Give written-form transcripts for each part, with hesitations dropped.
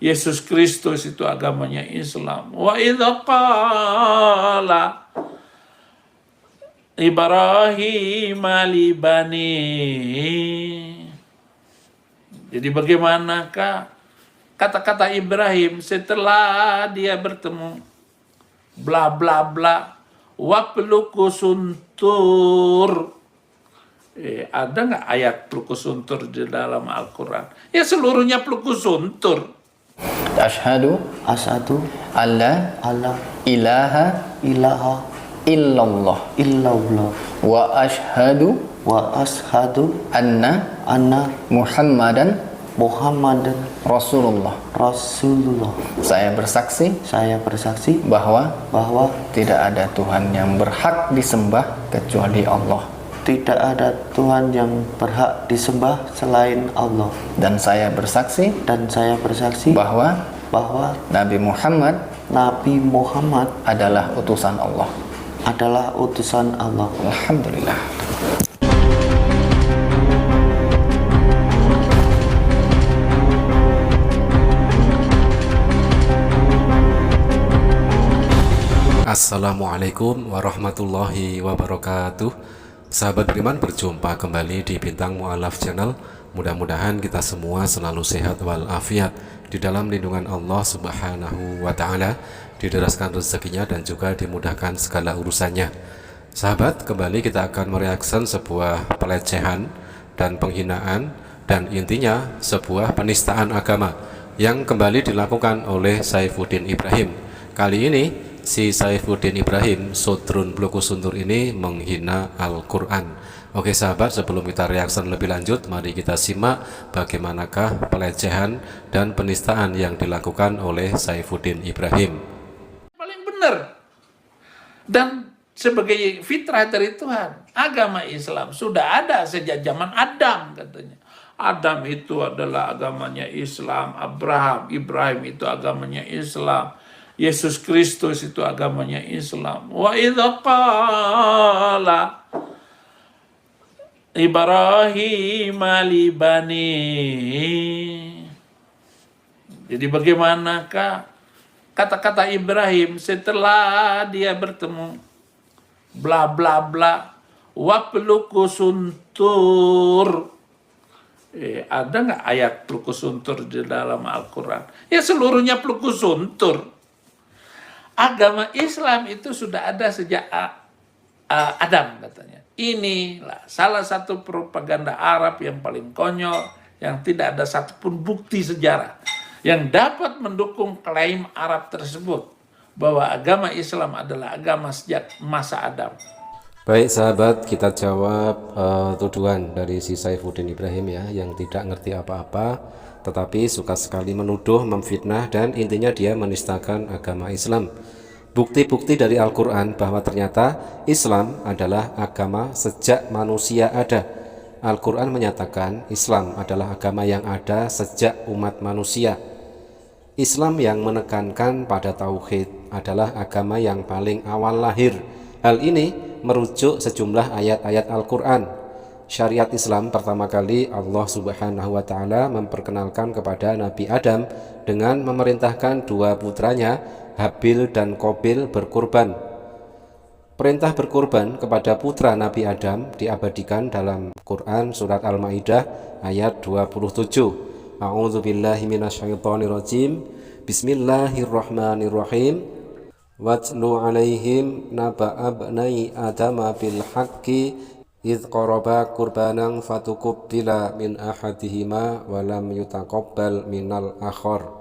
Yesus Kristus itu agamanya Islam. Wa idza qala Ibrahim li bani. Jadi bagaimanakah kata-kata Ibrahim setelah dia bertemu bla bla bla wapluku suntur. Ada nggak ayat pluku suntur di dalam Al-Quran? Ya seluruhnya pluku suntur. Asyhadu alla ilaha illallah wa ashhadu anna Muhammadan Rasulullah. Saya bersaksi bahwa tidak ada Tuhan yang berhak disembah kecuali Allah. Tidak ada Tuhan yang berhak disembah selain Allah. Dan saya bersaksi bahwa Nabi Muhammad adalah utusan Allah. Alhamdulillah. Assalamualaikum warahmatullahi wabarakatuh. Sahabat beriman, berjumpa kembali di Bintang Mu'alaf Channel. Mudah-mudahan kita semua selalu sehat walafiat di dalam lindungan Allah Subhanahu wa Ta'ala, dideraskan rezekinya dan juga dimudahkan segala urusannya. Sahabat, kembali kita akan mereaksi sebuah pelecehan dan penghinaan, dan intinya sebuah penistaan agama yang kembali dilakukan oleh Saifuddin Ibrahim. Kali ini si Saifuddin Ibrahim, Sodrun Pluku Suntur ini menghina Al-Quran. Oke sahabat, sebelum kita reaksi lebih lanjut, mari kita simak bagaimanakah pelecehan dan penistaan yang dilakukan oleh Saifuddin Ibrahim. Paling benar. Dan sebagai fitrah dari Tuhan, agama Islam sudah ada sejak zaman Adam katanya. Adam itu adalah agamanya Islam, Ibrahim itu agamanya Islam, Yesus Kristus itu agamanya Islam. Wa idza qala Ibrahim li bani. Jadi bagaimanakah kata-kata Ibrahim setelah dia bertemu bla bla bla wapluku suntur. Ada nggak ayat pluku suntur di dalam Al-Quran? Ya seluruhnya pluku suntur. Agama Islam itu sudah ada sejak Adam katanya. Inilah salah satu propaganda Arab yang paling konyol, yang tidak ada satupun bukti sejarah yang dapat mendukung klaim Arab tersebut bahwa agama Islam adalah agama sejak masa Adam. Baik sahabat, kita jawab tuduhan dari si Saifuddin Ibrahim ya, yang tidak ngerti apa-apa tetapi suka sekali menuduh, memfitnah, dan intinya dia menistakan agama Islam. Bukti-bukti dari Al-Quran bahwa ternyata Islam adalah agama sejak manusia ada. Al-Quran menyatakan Islam adalah agama yang ada sejak umat manusia. Islam yang menekankan pada tauhid adalah agama yang paling awal lahir. Hal ini merujuk sejumlah ayat-ayat Al-Quran. Syariat Islam pertama kali Allah Subhanahu wa Ta'ala memperkenalkan kepada Nabi Adam dengan memerintahkan dua putranya, Habil dan Qabil, berkurban. Perintah berkurban kepada putra Nabi Adam diabadikan dalam Quran surat Al-Maidah ayat 27. A'udzubillahi minasyaitonirrajim. Bismillahirrahmanirrahim. Watlu alaihim naba'a bnai adama bil haqqi idh qaraba qurbanan fatukubbila min ahadihima walam yutaqabbal minal akhar.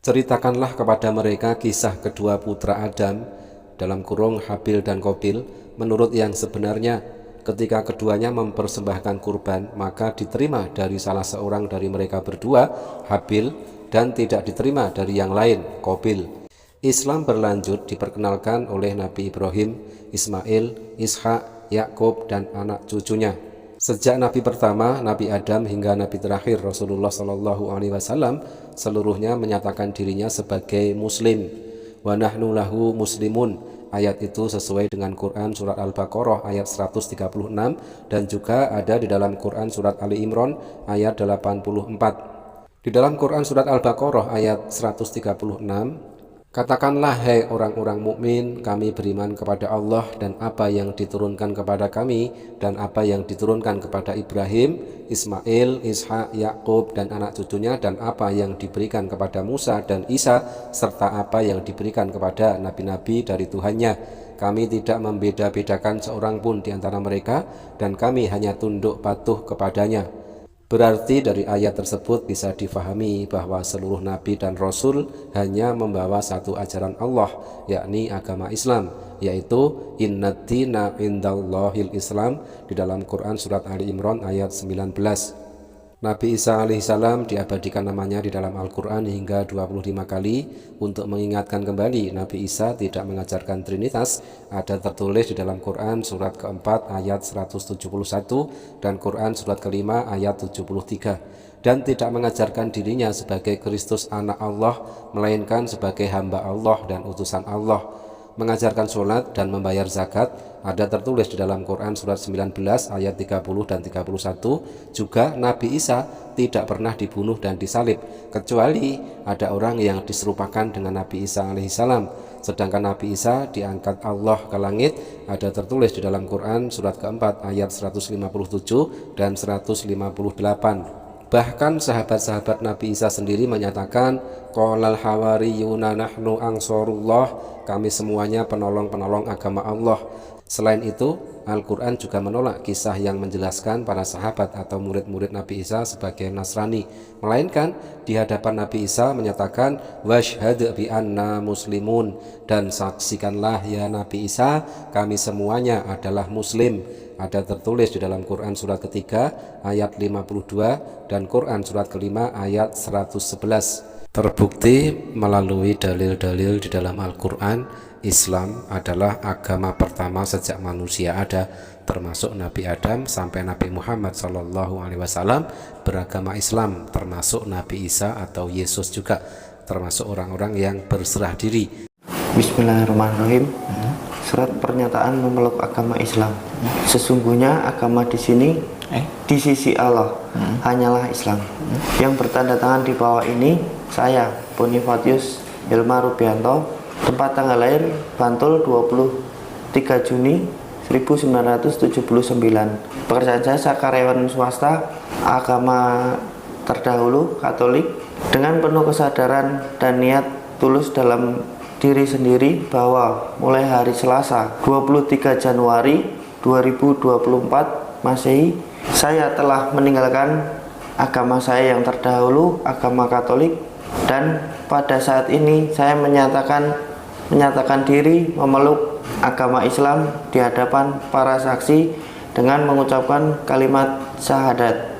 Ceritakanlah kepada mereka kisah kedua putra Adam dalam kurung Habil dan Qabil menurut yang sebenarnya. Ketika keduanya mempersembahkan kurban, maka diterima dari salah seorang dari mereka berdua, Habil, dan tidak diterima dari yang lain, Qabil. Islam berlanjut diperkenalkan oleh Nabi Ibrahim, Ismail, Ishak, Yakub, dan anak cucunya. Sejak Nabi pertama, Nabi Adam, hingga Nabi terakhir Rasulullah SAW, seluruhnya menyatakan dirinya sebagai Muslim. Wa nahnu lahu muslimun. Ayat itu sesuai dengan Quran surat Al-Baqarah ayat 136 dan juga ada di dalam Quran surat Ali Imran ayat 84. Di dalam Quran surat Al-Baqarah ayat 136, katakanlah hai orang-orang mukmin, kami beriman kepada Allah dan apa yang diturunkan kepada kami dan apa yang diturunkan kepada Ibrahim, Ismail, Ishak, Yakub dan anak cucunya, dan apa yang diberikan kepada Musa dan Isa serta apa yang diberikan kepada nabi-nabi dari Tuhannya. Kami tidak membeda-bedakan seorang pun di antara mereka dan kami hanya tunduk patuh kepadanya. Berarti dari ayat tersebut bisa difahami bahwa seluruh nabi dan rasul hanya membawa satu ajaran Allah, yakni agama Islam, yaitu innad-dina indallahil Islam di dalam Quran surat Ali Imran ayat 19. Nabi Isa alaihissalam diabadikan namanya di dalam Al-Quran hingga 25 kali untuk mengingatkan kembali Nabi Isa tidak mengajarkan Trinitas. Ada tertulis di dalam Quran surat keempat ayat 171 dan Quran surat kelima ayat 73, dan tidak mengajarkan dirinya sebagai Kristus anak Allah, melainkan sebagai hamba Allah dan utusan Allah. Mengajarkan sholat dan membayar zakat ada tertulis di dalam Quran surat 19 ayat 30 dan 31. Juga Nabi Isa tidak pernah dibunuh dan disalib, kecuali ada orang yang diserupakan dengan Nabi Isa alaihissalam. Sedangkan Nabi Isa diangkat Allah ke langit ada tertulis di dalam Quran surat keempat ayat 157 dan 158. Bahkan sahabat-sahabat Nabi Isa sendiri menyatakan, qolal hawariyuna nahnu ansarullah, kami semuanya penolong-penolong agama Allah. Selain itu, Al-Quran juga menolak kisah yang menjelaskan para sahabat atau murid-murid Nabi Isa sebagai Nasrani, melainkan di hadapan Nabi Isa menyatakan washhad bi anna muslimun, dan saksikanlah ya Nabi Isa, kami semuanya adalah muslim. Ada tertulis di dalam Quran surat ketiga ayat 52 dan Quran surat kelima ayat 111. Terbukti melalui dalil-dalil di dalam Al-Quran, Islam adalah agama pertama sejak manusia ada, termasuk Nabi Adam sampai Nabi Muhammad SAW beragama Islam, termasuk Nabi Isa atau Yesus juga, termasuk orang-orang yang berserah diri. Bismillahirrahmanirrahim. Surat pernyataan memeluk agama Islam. Sesungguhnya agama di sini di sisi Allah hanyalah Islam. Yang bertanda tangan di bawah ini saya, Bonifatius Hilmar Rubianto, tempat tanggal lahir Bantul 23 Juni 1979. Pekerjaan saya karyawan swasta, agama terdahulu Katolik, dengan penuh kesadaran dan niat tulus dalam diri sendiri bahwa mulai hari Selasa 23 Januari 2024 Masehi saya telah meninggalkan agama saya yang terdahulu, agama Katolik, dan pada saat ini saya menyatakan diri memeluk agama Islam di hadapan para saksi dengan mengucapkan kalimat syahadat.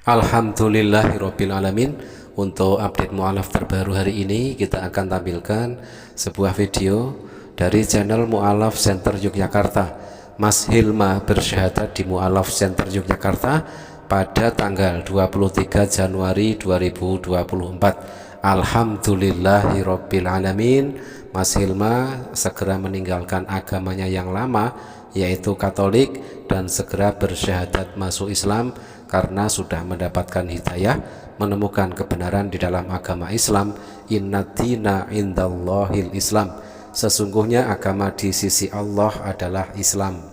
Alhamdulillahirabbil alamin. Untuk update mu'alaf terbaru hari ini kita akan tampilkan sebuah video dari channel Mu'alaf Center Yogyakarta. Mas Hilma bersyahadat di Mu'alaf Center Yogyakarta pada tanggal 23 Januari 2024. Alhamdulillahirabbil alamin. Mas Hilma segera meninggalkan agamanya yang lama, yaitu Katolik, dan segera bersyahadat masuk Islam karena sudah mendapatkan hidayah, menemukan kebenaran di dalam agama Islam. Innad-dina indallahil Islam, sesungguhnya agama di sisi Allah adalah Islam.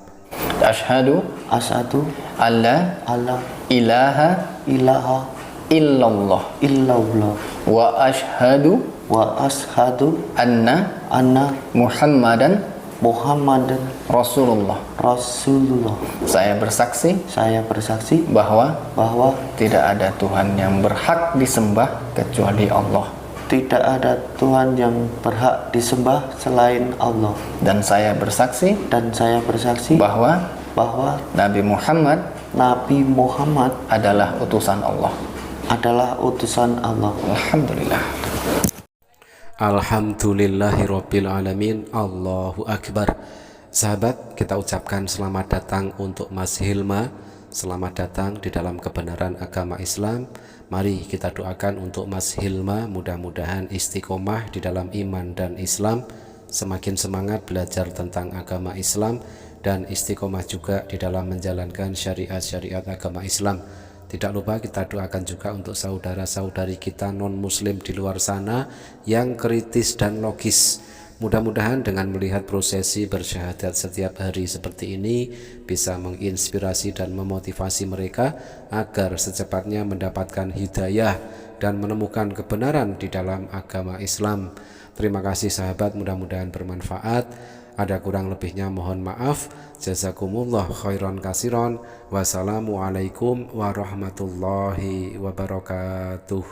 Asyhadu alla ilaha illallah wa ashhadu anna Muhammadan Rasulullah. Saya bersaksi bahwa tidak ada Tuhan yang berhak disembah kecuali Allah. Tidak ada Tuhan yang berhak disembah selain Allah. Dan saya bersaksi bahwa Nabi Muhammad adalah utusan Allah. Alhamdulillah. Alhamdulillahirabbil alamin. Allahu akbar. Sahabat, kita ucapkan selamat datang untuk Mas Hilma. Selamat datang di dalam kebenaran agama Islam. Mari kita doakan untuk Mas Hilma, mudah-mudahan istiqomah di dalam iman dan Islam, semakin semangat belajar tentang agama Islam, dan istiqomah juga di dalam menjalankan syariat-syariat agama Islam. Tidak lupa kita doakan juga untuk saudara-saudari kita non-muslim di luar sana yang kritis dan logis. Mudah-mudahan dengan melihat prosesi bersyahadat setiap hari seperti ini bisa menginspirasi dan memotivasi mereka agar secepatnya mendapatkan hidayah dan menemukan kebenaran di dalam agama Islam. Terima kasih sahabat, mudah-mudahan bermanfaat. Ada kurang lebihnya mohon maaf. Jazakumullah khairan kasiron. Wassalamualaikum warahmatullahi wabarakatuh.